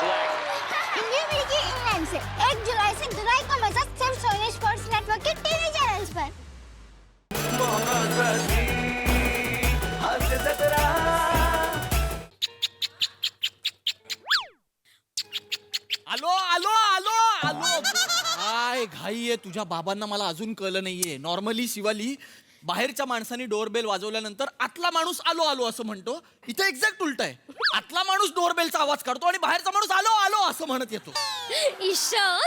India मिलके England से 1 जुलाई से दुलाई का मजा सिर्फ सोनी स्पोर्ट्स नेटवर्क के टीवी चैनल्स पर। आलो आलो आलो आलो काय घाई आहे तुझ्या बाबांना मला अजून कळलं नाहीये. नॉर्मली शिवाली बाहेरच्या माणसाने डोरबेल वाजवल्यानंतर आतला माणूस आलो आलो असं म्हणतो. इथे एक्झॅक्ट उलट आहे. आतला माणूस डोरबेलचा आवाज काढतो आणि बाहेरचा माणूस आलो आलो असं म्हणत येतो. ईशा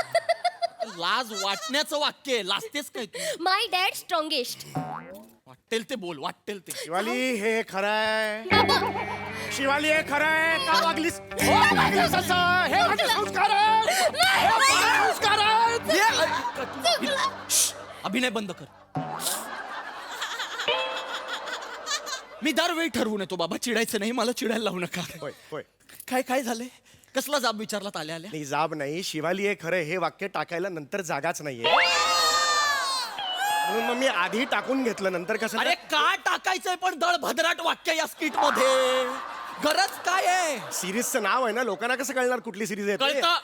लाज वाटण्याचं वाक्य आहे. लाजतेस काय तू? माय डॅड स्ट्रॉंगेस्ट. वाटेल ते बोल, वाटेल ते. शिवाली हे खरं आहे. बाबा शिवाली हे खरं आहे का वागलीस? हो, वागलीस असं. हे माझे संस्कार आहेत. हे माझे संस्कार आहेत. श्श्श, अभिनय बंद कर. मी दरवेळी ठरवून येतो बाबा चिडायचं नाही. मला चिडायला लावू नका. होय होय. काय काय झालंय? कसला जाब विचारलात आल्या आल्या? नाही जाब नाही. शिवाली हे खरं हे वाक्य टाकायला नंतर जागाच नाहीये म्हणून मग मी आधी टाकून घेतलं. नंतर कसं अरे का टाकायचंय पण दळ भद्राट वाक्य या स्किट मध्ये? गरज काय आहे? सिरीजचं नाव आहे ना. लोकांना कसं कळणार कुठली सिरीज आहे ते? कळतं.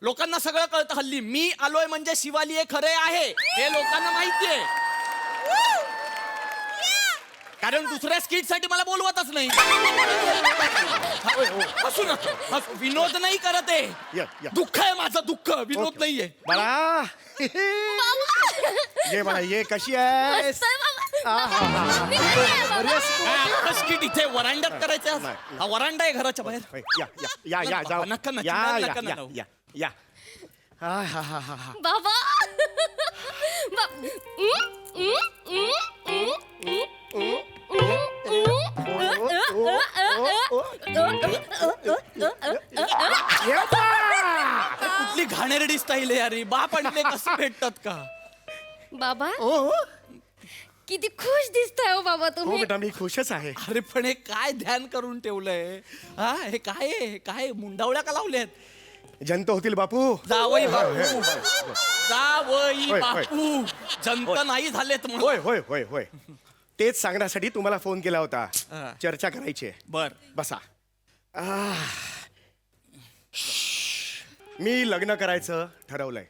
लोकांना सगळं कळतं हल्ली. मी आलोय म्हणजे शिवाली हे खरे आहे हे लोकांना माहितीये. कारण दुसऱ्या स्किट साठी मला बोलवतच नाही. हसू नका. हसू. विनोद नाही करत या, आहे. या. दुःख आहे माझं. दुःख. विनोद नाहीये. बाळा ये बाळा ये. कशी आहे? स्किट इथे वरांड्यात करायचं. नाही. हा वरांडा आहे घराच्या बाहेर. या या या या जाऊ. नका ना, या चिडायला या नका ना या जाऊ. या या. हा हा हा हा हा. बाबा कुठली घाणेरडी स्टाईल आहे यार. बाप आणि ते कसं भेटतात का? बाबा ओ किती खुश दिसताय हो बाबा हो तुम्ही. बेटा मी खुशच आहे. अरे पण हे काय ध्यान करून ठेवलंय? हा हे काय आहे? हे काय मुंडावळ्या का लावल्यात? जंत होतील बापू. जावई बापू. जावई होय, होय. बापू. जंत नाही झालेत म्हणून. होय होय होय होय. तेच सांगण्यासाठी तुम्हाला फोन केला होता. हा. चर्चा करायची आहे. बर. बसा. मी लग्न करायचं ठरवलंय.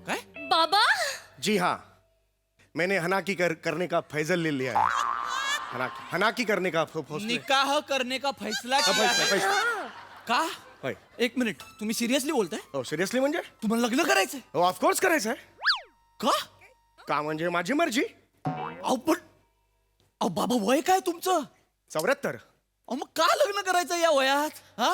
काय? बाबा जी हाँ, मैंने हनाकी करने का फैजल ले लिया है. हनाकी करने का फैसला. निकाह करने का फैसला किया है. का? होय. एक मिनिट. तुम्ही सिरियसली बोलताय? हो सिरियसली म्हणजे? तुम्हाला लग्न करायचंय? हो ऑफकोर्स करायचं आहे. का? का म्हणजे माझी मर्जी. अहो पण अहो बाबा वय काय तुमचं? 74. अहो मग का लग्न करायचं या वयात? हा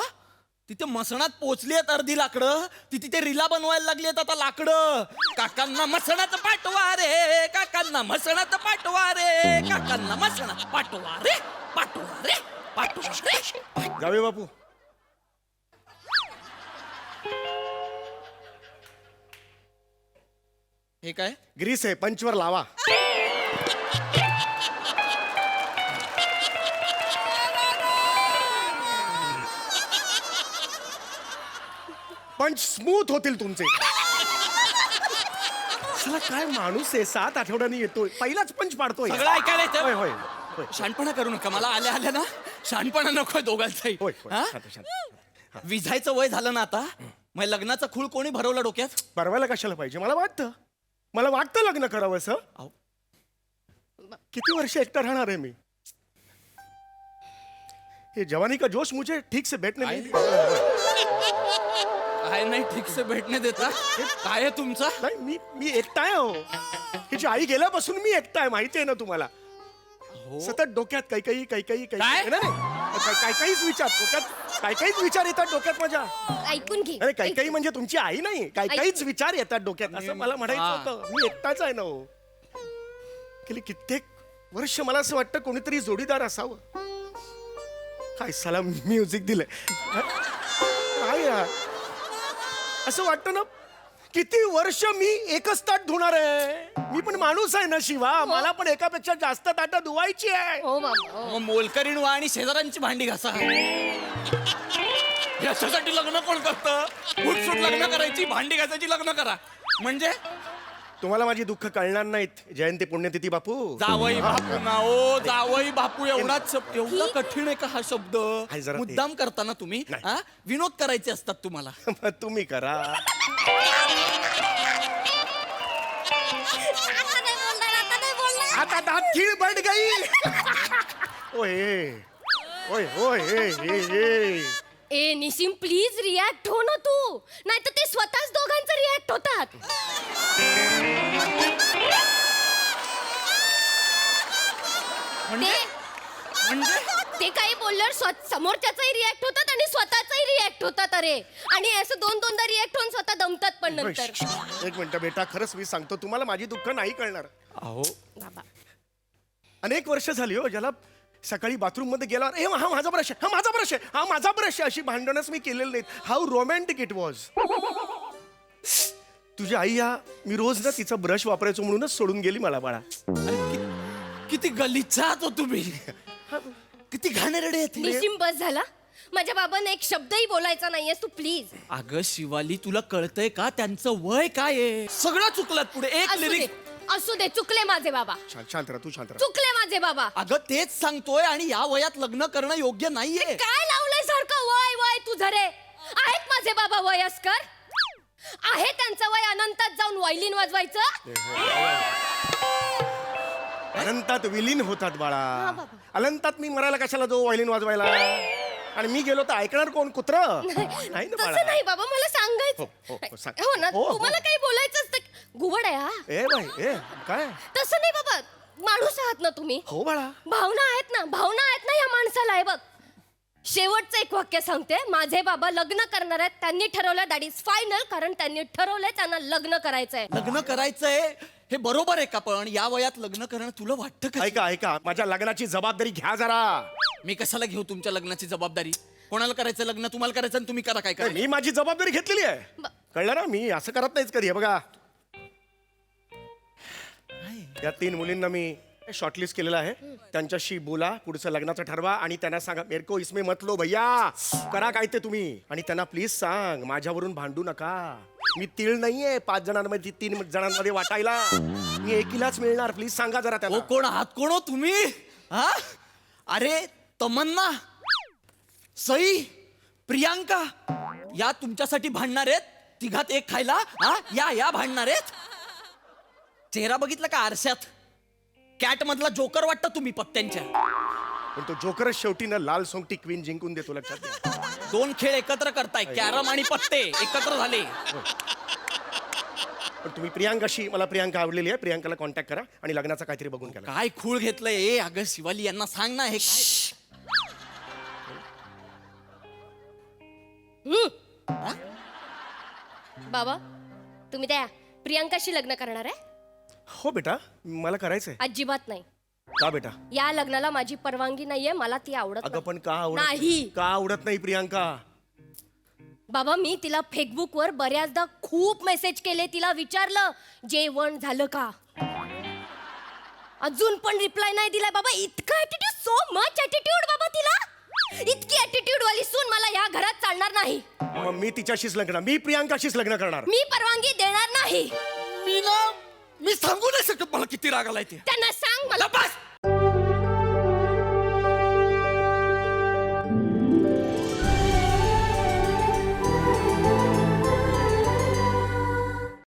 तिथे मसणात पोचली आहेत अर्धी लाकडं. ती तिथे रिला बनवायला लागली आहेत आता लाकडं. काकांना मसणात पाठवा रे. काकांना मसणात पाठवा रे. काकांना मसणात पाठवा रे. पाठवा रे. पाठवा रे. जावे बापू. हे काय? ग्रीस आहे. पंचवर लावा. पंच स्मूथ होतील तुमचे. चला काय माणूस आहे. 7 आठवड्यांनी येतोय. पहिलाच पंच पाडतोय. सगळं ऐकायला होय येतं. होय होय शानपणा करू नका. मला आल्या आल्या ना शानपणा नकोय दोघांचाही. होय होय. हा? शांत, शांत. विझायचं वय झालं ना आता. मग लग्नाचा खूळ कोणी भरवला डोक्यात? परवायला कशाला पाहिजे. मला वाटतं लग्न करावं असं. अहो, किती वर्ष एकटा राहणार आहे मी. ये जवानी का जोश मुझे ठीक से बैठने नहीं. काय नाही ठीक से भेटणे देता. काय आहे तुमचा? नाही मी एकटा आहे. हो हिची आई गेल्यापासून मी एकटा आहे. माहिती आहे ना तुम्हाला. सतत डोक्यात काही काय? काहीच विचार डोक्यात काहीच विचार येतात डोक्यात माझ्या. ऐकून घे. अरे काही म्हणजे तुमची आई नाही. काहीच विचार येतात डोक्यात असं मला म्हणायचं हा. होतं. मी एकटाच आहे ना. हो गेली कित्येक वर्ष मला असं वाटतं कोणीतरी जोडीदार असावं. काय साला म्युझिक दिलंय. काय यार असं वाटतं ना. किती वर्ष मी एकच ताट धुणार आहे. मी पण माणूस आहे ना शिवा. मला पण एकापेक्षा जास्त ताटं धुवायची आहे. हो बाबा. मग मोलकरीण व्हा आणि शेजाऱ्यांची भांडी घासा. याच्यासाठी लग्न कोण करतं? फुटसूट लग्न करायची भांडी घासायची लग्न करा. म्हणजे तुम्हाला माझी दुःख कळणार नाहीत जयंती पुण्यतिथी बापू. जावई बापू ना ओ जावई बापू एवढाच शब्द एवढा कठीण आहे का हा शब्द हाय जरा ते. मुद्दाम करताना तुम्ही नाही. हा? विनोद करायचे असतात तुम्हाला. मग तुम्ही करा. आता नाही बोलणार, आता नाही बोलणार. आता दात खीळ बट गई. ओय ओय ओय ए ए निशिम प्लीज रिॲक्ट हो ना तू, नाही तर ते स्वतःच दोघांचं रिॲक्ट होतात. म्हणजे ते काही बोलल्यावर समोरच्याचाही रिॲक्ट होतात आणि स्वतःचाही रिॲक्ट होतात. अरे आणि असं दोनदा रिॲक्ट होऊन स्वतः दमतात पण नंतर. एक मिनिट बेटा, खरंच मी सांगतो तुम्हाला माझी दुःख नाही कळणार. अहो बाबा अनेक वर्ष झाली हो, ज्याला सकाळी बाथरूम मध्ये गेल्यावर ए हा माझा ब्रश आहे, हा माझा ब्रश आहे, हा माझा ब्रश आहे, अशी भांडणच मी केलेली नाहीत. How romantic it was. तुझी आई या मी रोज ना तिचा ब्रश वापरायचो म्हणूनच सोडून गेली मला बाळा. किती गलिच्छ हो तुम्ही. किती घाणेरडे आहेत हे. निशिम बस झाला. माझ्या बाबांना एक शब्दही बोलायचा नाहीये तू प्लीज. अगं शिवाली तुला कळतंय का त्यांचं वय काय आहे. सगळं चुकलं पुढे एक असू दे लिरिक. असू दे, चुकले माझे बाबा, शांत राहा, तू शांत राहा. चुकले माझे बाबा. अगं तेच सांगतोय आणि या वयात लग्न करणं योग्य नाहीये. काय लावलंय सारखं वय वय तुझं रे. आहेत माझे बाबा वयस्कर, आहे त्यांचं वय अनंतात जाऊन वायलिन वाजवायचं. अनंतात विलीन होतात बाळा. अनंतात मी मरायला कशाला जाऊ व्हायलिन वाजवायला. आणि मी गेलो तर ऐकणार कोण? कुत्र नाही ना बाळा. तसं नाही बाबा, मला हो, हो, सांगायचं. सांग. हो ना, हो, हो. तुम्हाला काही बोलायचं असतं. घुबड आहे हा. ए बाई ए काय तसं नाही बाबा, माणूस आहात ना तुम्ही. हो बाळा. भावना आहेत ना, भावना आहेत ना या माणसाला. आहे बघ, शेवटचं एक वाक्य सांगते. माझे बाबा लग्न करणार आहेत, त्यांनी ठरवलं, दॅट इज फायनल. कारण त्यांनी ठरवलंय त्यांना लग्न करायचंय. लग्न करायचंय हे बरोबर आहे का? पण या वयात लग्न करणं तुला वाटतं का? ऐका ऐका, माझ्या लग्नाची जबाबदारी घ्या जरा. मी कशाला घेऊ तुमच्या लग्नाची जबाबदारी? कोणाला करायचं लग्न? तुम्हाला करायचं आणि तुम्ही करा काय काय. मी माझी जबाबदारी घेतलेली आहे. कळलं ना, मी असं करत नाहीच कधी. हे बघा, या 3 मुलींना मी शॉर्टलिस्ट केलेलं आहे. त्यांच्याशी बोला, पुढचं लग्नाचं ठरवा आणि त्यांना सांगा मेरे को इसमें मत लो भैया, करा काय ते तुम्ही. आणि त्यांना प्लीज सांग माझ्यावरून भांडू नका. मी तीळ नाहीये 5 जणांमध्ये 3 जणांमध्ये वाटायला. मी एकीलाच मिळणार. प्लीज सांगा जरा ओ त्यांना. कोण आहात कोण हो तुम्ही? हा अरे तमन्ना, सई, प्रियांका या तुमच्यासाठी भांडणार आहेत. तिघात एक खायला हा या भांडणार आहेत. चेहरा बघितला का आरशात? कॅट मधला जोकर वाटतं तुम्ही पत्त्यांच्या. पण तो जोकरच शेवटी ना लाल सोंगटी क्वीन जिंकून देतो, लक्षात घ्या. 2 खेळ एकत्र करताय, कॅरम आणि पत्ते एकत्र झाले. पण तुम्ही प्रियांकाशी, मला प्रियांका आवडलेली आहे, प्रियांकाला कॉन्टॅक्ट करा आणि लग्नाचा काहीतरी बघून घ्या. काय खूळ घेतलंय. ए अगं शिवाली यांना सांग ना हे काय. बाबा तुम्ही त्या प्रियांकाशी लग्न करणार आहे? हो बेटा, मला करायचंय. अजिबात नाही. का बेटा? या लग्नाला माझी परवानगी नाहीये. मला ती आवडत अगं नाही. पण का आवडत नाही. का आवडत नाही प्रियांका? बाबा मी तिला फेसबुकवर बऱ्याचदा खूप मेसेज केले. तिला विचारलं जेवण झालं का, अजून पण रिप्लाय नाही दिलाय. बाबा इतका ऍटिट्यूड, सो मच ऍटिट्यूड बाबा तिला. इतकी ऍटिट्यूड वाली सून मला या घरात चालणार नाही. मग मी तिच्याशीच लग्न, मी प्रियांकाशीच लग्न करणार. मी परवानगी देणार नाही. मी सांगू नाही शकत मला किती राग आलाय ते. त्यांना सांग मला. बस